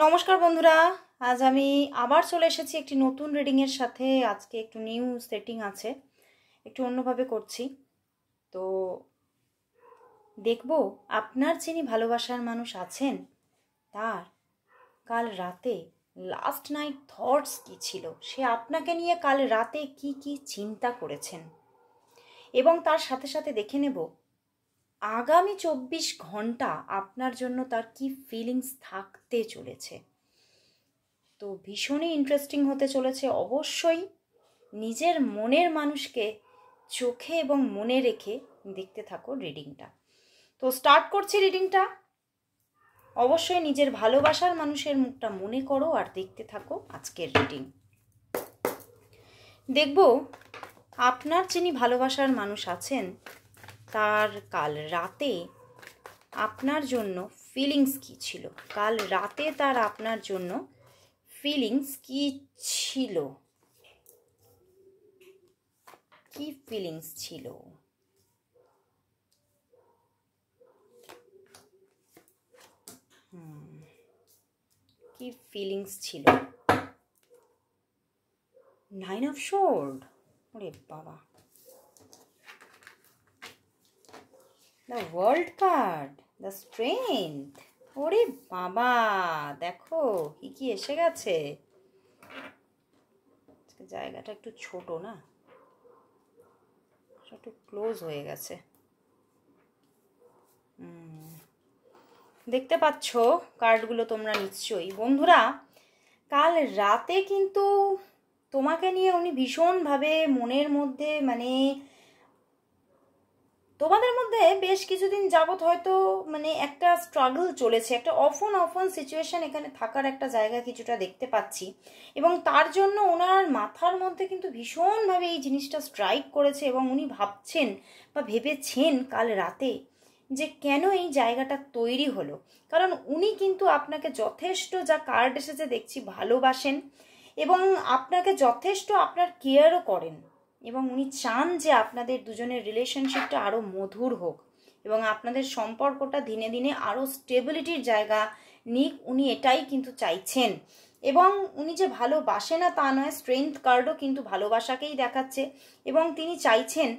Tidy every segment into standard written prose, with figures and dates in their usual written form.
নমস্কার বন্ধুরা, আজ আমি আবার চলে এসেছি একটি নতুন রিডিংয়ের সাথে। আজকে একটু নিউ সেটিং আছে, একটু অন্যভাবে করছি। তো দেখব আপনার যিনি ভালোবাসার মানুষ আছেন তার কাল রাতে লাস্ট নাইট থটস কী ছিল, সে আপনাকে নিয়ে কাল রাতে কি কি চিন্তা করেছেন, এবং তার সাথে সাথে দেখে নেব আগামী 24 ঘন্টা আপনার জন্য তার কি ফিলিংস থাকতে চলেছে। তো ভীষণই ইন্টারেস্টিং হতে চলেছে। অবশ্যই নিজের মনের মানুষকে চোখে এবং মনে রেখে দেখতে থাকো রিডিংটা। তো স্টার্ট করছি রিডিংটা। অবশ্যই নিজের ভালোবাসার মানুষের মুখটা মনে করো আর দেখতে থাকো আজকের রিডিং। দেখব আপনার যিনি ভালোবাসার মানুষ আছেন তার কাল রাতে আপনার জন্য ফিলিংস কী ছিল। কাল রাতে তার আপনার জন্য ফিলিংস কি ছিল, কি ফিলিংস ছিল। কি ফিলিংস ছিল। 9 অফ সোর্ড, ওরে বাবা। The world card, the strength, ওরে বাবা দেখো কি কি এসে গেছে। জায়গাটা একটু ছোট না, একটু ক্লোজ হয়ে গেছে। দেখতে পাচ্ছ কার্ডগুলো তোমরা নিশ্চয়ই। বন্ধুরা, কাল রাতে কিন্তু তোমাকে নিয়ে উনি ভীষণভাবে মনের মধ্যে তোমাদের মধ্যে বেশ কিছুদিন যাবত হয়তো একটা স্ট্রাগল চলেছে, একটা অফন সিচুয়েশন এখানে থাকার একটা জায়গা কিছুটা দেখতে পাচ্ছি। এবং তার জন্য ওনার মাথার মধ্যে কিন্তু ভীষণভাবে এই জিনিসটা স্ট্রাইক করেছে এবং উনি ভাবছেন বা ভেবেছেন কাল রাতে যে কেন এই জায়গাটা তৈরি হলো। কারণ উনি কিন্তু আপনাকে যথেষ্ট, যা কার্ড এসেছে দেখছি, ভালোবাসেন এবং আপনাকে যথেষ্ট আপনার কেয়ারও করেন। এবং উনি চান যে আপনাদের দুজনের রিলেশনশিপটা আরও মধুর হোক এবং আপনাদের সম্পর্কটা দিনে দিনে আরও স্টেবিলিটির জায়গা নিক, উনি এটাই কিন্তু চাইছেন। এবং উনি যে ভালোবাসে না তা নয়, স্ট্রেংথ কার্ডও কিন্তু ভালোবাসাকেই দেখাচ্ছে এবং তিনি চাইছেন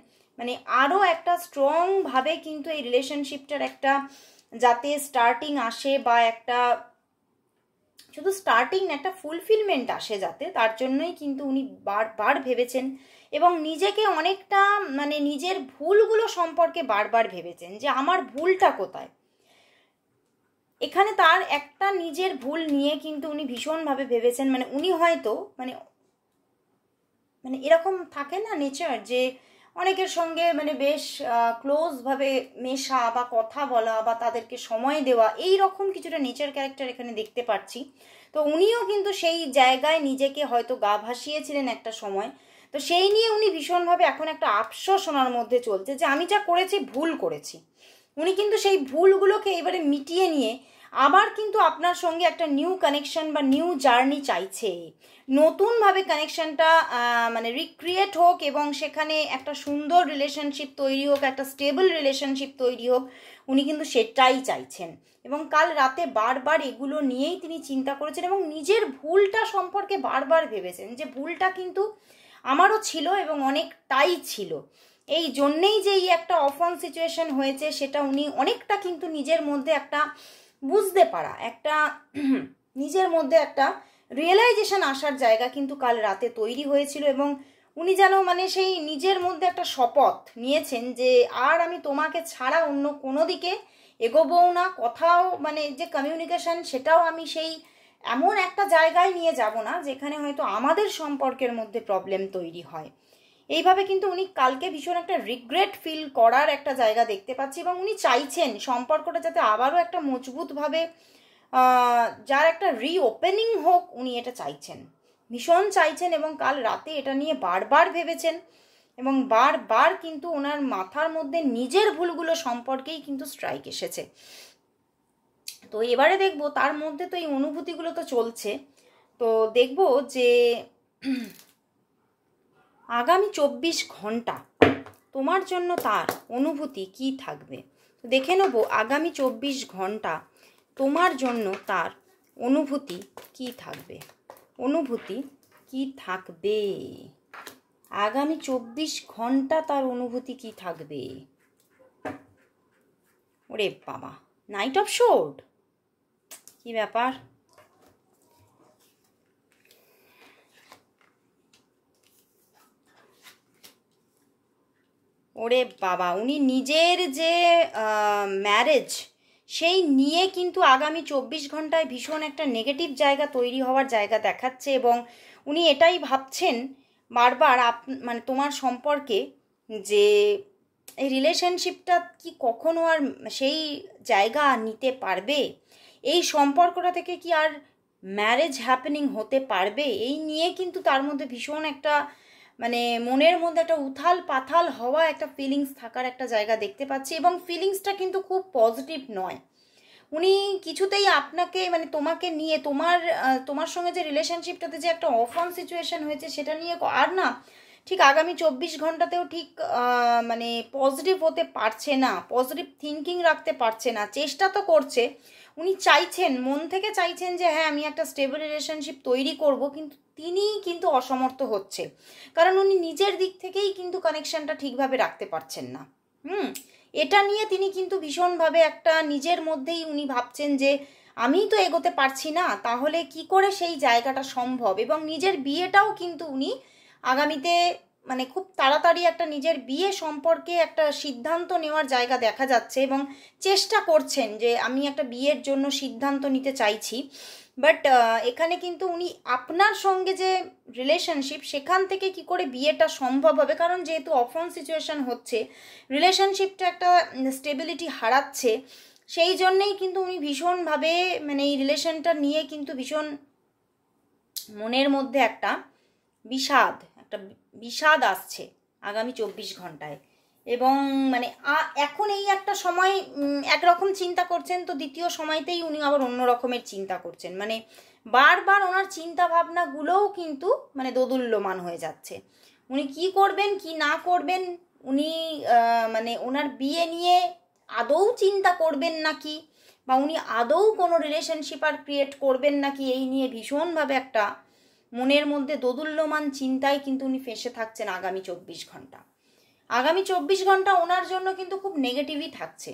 আরও একটা স্ট্রংভাবে কিন্তু এই রিলেশনশিপটার একটা যাতে স্টার্টিং আসে বা একটা শুধু স্টার্টিং একটা ফুলফিলমেন্ট আসে যাতে, তার জন্যই কিন্তু উনি বারবার ভেবেছেন এবং নিজেকে অনেকটা নিজের ভুলগুলো সম্পর্কে বারবার ভেবেছেন যে আমার ভুলটা কোথায়। এখানে তার একটা নিজের ভুল নিয়ে কিন্তু উনি ভীষণভাবে ভেবেছেন। উনি হয়তো এরকম থাকে না নেচার, যে অনেকের সঙ্গে বেশ ক্লোজভাবে মেশা বা কথা বলা বা তাদেরকে সময় দেওয়া, এই রকম কিছুটা নেচার ক্যারেক্টার এখানে দেখতে পাচ্ছি। তো উনিও কিন্তু সেই জায়গায় নিজেকে হয়তো গা ভাসিয়েছিলেন একটা সময়। তো সেই নিয়ে উনি ভীষণভাবে এখন একটা আফসোস ওনার মধ্যে চলছে যে আমি যা করেছি ভুল করেছি। উনি কিন্তু সেই ভুলগুলোকে এবারে মিটিয়ে নিয়ে আবার কিন্তু আপনার সঙ্গে একটা নিউ কানেকশন বা নিউ জার্নি চাইছে। নতুনভাবে কানেকশনটা রিক্রিয়েট হোক এবং সেখানে একটা সুন্দর রিলেশনশিপ তৈরি হোক, একটা স্টেবল রিলেশনশিপ তৈরি হোক, উনি কিন্তু সেটাই চাইছেন। এবং কাল রাতে বারবার এগুলো নিয়েই তিনি চিন্তা করেছেন এবং নিজের ভুলটা সম্পর্কে বারবার ভেবেছেন যে ভুলটা কিন্তু আমারও ছিল এবং অনেকটাই ছিল। এই জন্যেই যে এই একটা অফন সিচুয়েশন হয়েছে সেটা উনি অনেকটা কিন্তু নিজের মধ্যে একটা বুঝতে পারা, একটা নিজের মধ্যে একটা রিয়েলাইজেশন আসার জায়গা কিন্তু কাল রাতে তৈরি হয়েছিল। এবং উনি যেন সেই নিজের মধ্যে একটা শপথ নিয়েছেন যে আর আমি তোমাকে ছাড়া অন্য কোনো দিকে এগোবও না, কোথাও যে কমিউনিকেশন সেটাও আমি সেই এমন একটা জায়গায় নিয়ে যাব না যেখানে হয়তো আমাদের সম্পর্কের মধ্যে প্রবলেম তৈরি হয়। এইভাবে কিন্তু উনি কালকে ভীষণ একটা রিগ্রেট ফিল করার একটা জায়গা দেখতে পাচ্ছি এবং উনি চাইছেন সম্পর্কটা যাতে আবারও একটা মজবুতভাবে যার একটা রিওপেনিং হোক, উনি এটা চাইছেন, ভীষণ চাইছেন। এবং কাল রাতে এটা নিয়ে বারবার ভেবেছেন এবং বারবার কিন্তু ওনার মাথার মধ্যে নিজের ভুলগুলো সম্পর্কেই কিন্তু স্ট্রাইক এসেছে। তো এবারে দেখবো তার মধ্যে তো এই অনুভূতিগুলো তো চলছে, তো দেখবো যে আগামী 24 ঘন্টা তোমার জন্য তার অনুভূতি কি থাকবে। তো দেখে নেব আগামী 24 ঘন্টা তোমার জন্য তার অনুভূতি কি থাকবে, অনুভূতি কি থাকবে আগামী 24 ঘন্টা, তার অনুভূতি কি থাকবে। ওরে বাবা, নাইট অফ শোর্ড, কি ব্যাপার। ওরে বাবা, উনি নিজের যে ম্যারেজ সেই নিয়ে কিন্তু আগামী 24 ঘন্টায় ভীষণ একটা নেগেটিভ জায়গা তৈরি হওয়ার জায়গা দেখাচ্ছে, এবং উনি এটাই ভাবছেন বারবার মানে তোমার সম্পর্কে যে এই রিলেশনশিপটা কি কখনো আর সেই জায়গা নিতে পারবে, এই সম্পর্কটা থেকে কি আর ম্যারেজ হ্যাপেনিং হতে পারবে, এই নিয়ে কিন্তু তার মধ্যে ভীষণ একটা মানে মনের মধ্যে একটা উথাল পাথাল হওয়া একটা ফিলিংস থাকার একটা জায়গা দেখতে পাচ্ছি, এবং ফিলিংসটা কিন্তু খুব পজিটিভ নয়। উনি কিছুতেই আপনাকে মানে তোমাকে নিয়ে তোমার সঙ্গে যে রিলেশনশিপটাতে যে একটা অফ অন সিচুয়েশন হয়েছে সেটা নিয়ে আর না ঠিক আগামী 24 ঘন্টাতেও ঠিক মানে পজিটিভ হতে পারছে না, পজিটিভ থিঙ্কিং রাখতে পারছে না। চেষ্টা তো করছে, উনি চাইছেন, মন থেকে চাইছেন যে হ্যাঁ আমি একটা স্টেবল রিলেশনশিপ তৈরি করব, কিন্তু তিনি কিন্তু অসমর্থ হচ্ছে, কারণ উনি নিজের দিক থেকেই কিন্তু কানেকশনটা ঠিকভাবে রাখতে পারছেন না। এটা নিয়ে তিনি কিন্তু ভীষণভাবে একটা নিজের মধ্যেই উনি ভাবছেন যে আমি তো এগোতে পারছি না, তাহলে কি করে সেই জায়গাটা সম্ভব। এবং নিজের বিয়েটাও কিন্তু উনি আগামীতে মানে খুব তাড়াতাড়ি একটা নিজের বিয়ে সম্পর্কে একটা সিদ্ধান্ত নেওয়ার জায়গা দেখা যাচ্ছে, এবং চেষ্টা করছেন যে আমি একটা বিয়ের জন্য সিদ্ধান্ত নিতে চাইছি। বাট এখানে কিন্তু উনি আপনার সঙ্গে যে রিলেশনশিপ সেখান থেকে কি করে বিয়েটা সম্ভব হবে, কারণ যেহেতু অফ অন সিচুয়েশন হচ্ছে, রিলেশনশিপটা একটা স্টেবিলিটি হারাচ্ছে, সেই জন্যেই কিন্তু উনি ভীষণভাবে মানে এই রিলেশনটা নিয়ে কিন্তু ভীষণ মনের মধ্যে একটা বিষাদ আসছে আগামী 24 ঘন্টায়। এবং মানে এখন এই একটা সময় একরকম চিন্তা করছেন, তো দ্বিতীয় সময়তেই উনি আবার অন্য রকমের চিন্তা করছেন, মানে বারবার ওনার চিন্তা ভাবনাগুলোও কিন্তু মানে দোদুল্যমান হয়ে যাচ্ছে। উনি কি করবেন কি না করবেন, উনি মানে ওনার বিয়ে নিয়ে আদৌ চিন্তা করবেন নাকি, বা উনি আদৌ কোনো রিলেশনশিপ আর ক্রিয়েট করবেন নাকি, এই নিয়ে ভীষণভাবে একটা মনের মধ্যে দোদুল্যমান চিন্তায় কিন্তু উনি ফেঁসে থাকছেন আগামী 24 ঘন্টা। আগামী 24 ঘন্টা ওনার জন্য কিন্তু খুব নেগেটিভই থাকছে।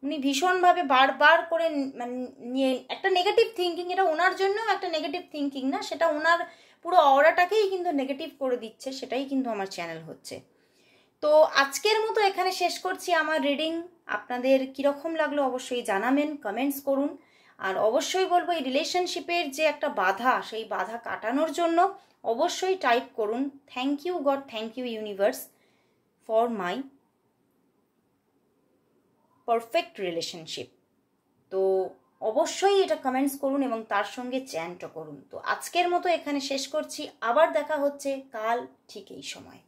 উনি ভীষণভাবে বারবার করে মানে নিয়ে একটা নেগেটিভ থিঙ্কিং, এটা ওনার জন্য একটা নেগেটিভ থিঙ্কিং না, সেটা ওনার পুরো অরাটাকেই কিন্তু নেগেটিভ করে দিচ্ছে, সেটাই কিন্তু আমার চ্যানেল হচ্ছে। তো আজকের মতো এখানে শেষ করছি আমার রিডিং। আপনাদের কীরকম লাগলো অবশ্যই জানাবেন, কমেন্টস করুন। আর অবশ্যই বলবো এই রিলেশনশিপের যে একটা বাধা, সেই বাধা কাটানোর জন্য অবশ্যই টাইপ করুন thank you God, thank you universe for my perfect relationship. তো অবশ্যই এটা কমেন্টস করুন এবং তার সঙ্গে চ্যান্টও করুন। তো আজকের মতো এখানে শেষ করছি, আবার দেখা হচ্ছে কাল ঠিক এই সময়।